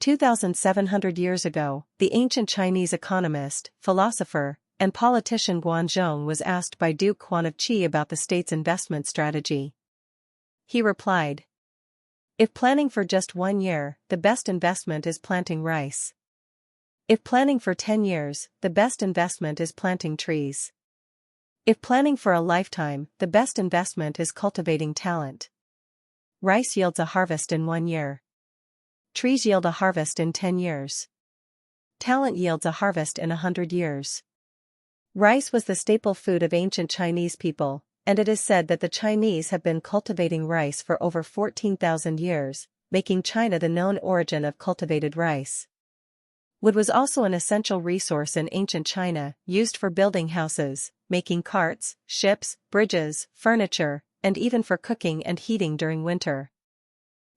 2,700 years ago, the ancient Chinese economist, philosopher, and politician Guanzhong was asked by Duke Huan of Qi about the state's investment strategy. He replied, "If planning for just 1 year, the best investment is planting rice. If planning for 10 years, the best investment is planting trees. If planning for a lifetime, the best investment is cultivating talent. Rice yields a harvest in 1 year. Trees yield a harvest in 10 years. Talent yields a harvest in 100 years." Rice was the staple food of ancient Chinese people, and it is said that the Chinese have been cultivating rice for over 14,000 years, making China the known origin of cultivated rice. Wood was also an essential resource in ancient China, used for building houses, making carts, ships, bridges, furniture, and even for cooking and heating during winter.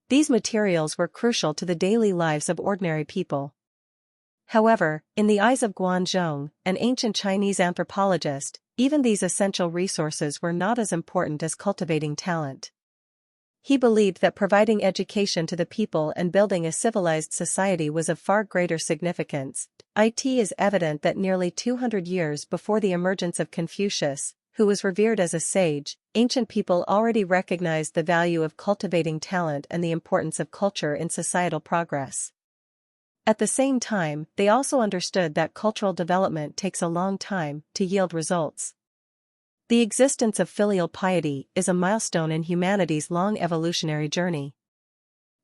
These materials were crucial to the daily lives of ordinary people. However, in the eyes of Guanzhong, an ancient Chinese anthropologist, even these essential resources were not as important as cultivating talent. He believed that providing education to the people and building a civilized society was of far greater significance. It is evident that nearly 200 years before the emergence of Confucius, who was revered as a sage, ancient people already recognized the value of cultivating talent and the importance of culture in societal progress. At the same time, they also understood that cultural development takes a long time to yield results. The existence of filial piety is a milestone in humanity's long evolutionary journey.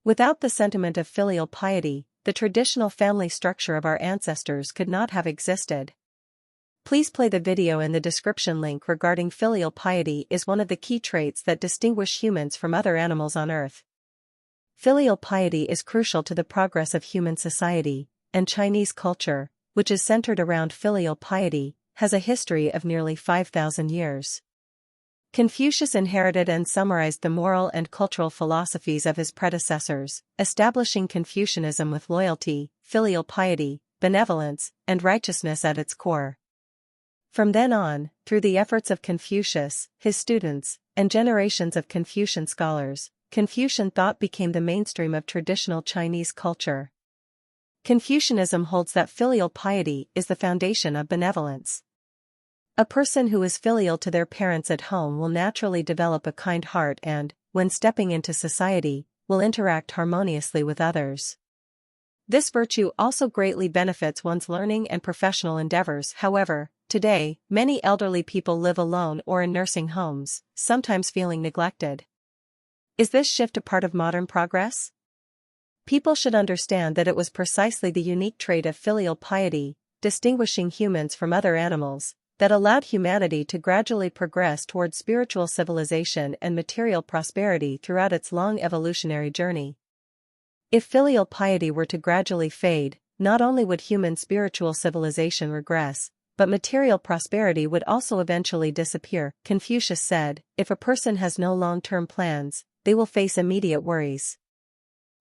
Without the sentiment of filial piety, the traditional family structure of our ancestors could not have existed. Please play the video in the description. Link regarding filial piety is one of the key traits that distinguish humans from other animals on Earth. Filial piety is crucial to the progress of human society, and Chinese culture, which is centered around filial piety, has a history of nearly 5,000 years. Confucius inherited and summarized the moral and cultural philosophies of his predecessors, establishing Confucianism with loyalty, filial piety, benevolence, and righteousness at its core. From then on, through the efforts of Confucius, his students, and generations of Confucian scholars, Confucian thought became the mainstream of traditional Chinese culture. Confucianism holds that filial piety is the foundation of benevolence. A person who is filial to their parents at home will naturally develop a kind heart and, when stepping into society, will interact harmoniously with others. This virtue also greatly benefits one's learning and professional endeavors. However, today, many elderly people live alone or in nursing homes, sometimes feeling neglected. Is this shift a part of modern progress? People should understand that it was precisely the unique trait of filial piety, distinguishing humans from other animals, that allowed humanity to gradually progress toward spiritual civilization and material prosperity throughout its long evolutionary journey. If filial piety were to gradually fade, not only would human spiritual civilization regress, but material prosperity would also eventually disappear. Confucius said, "If a person has no long-term plans, they will face immediate worries."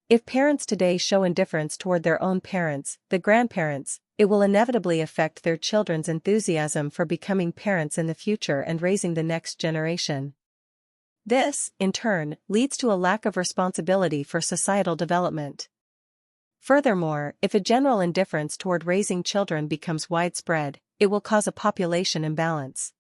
If parents today show indifference toward their own parents, the grandparents, it will inevitably affect their children's enthusiasm for becoming parents in the future and raising the next generation. This, in turn, leads to a lack of responsibility for societal development. Furthermore, if a general indifference toward raising children becomes widespread, it will cause a population imbalance.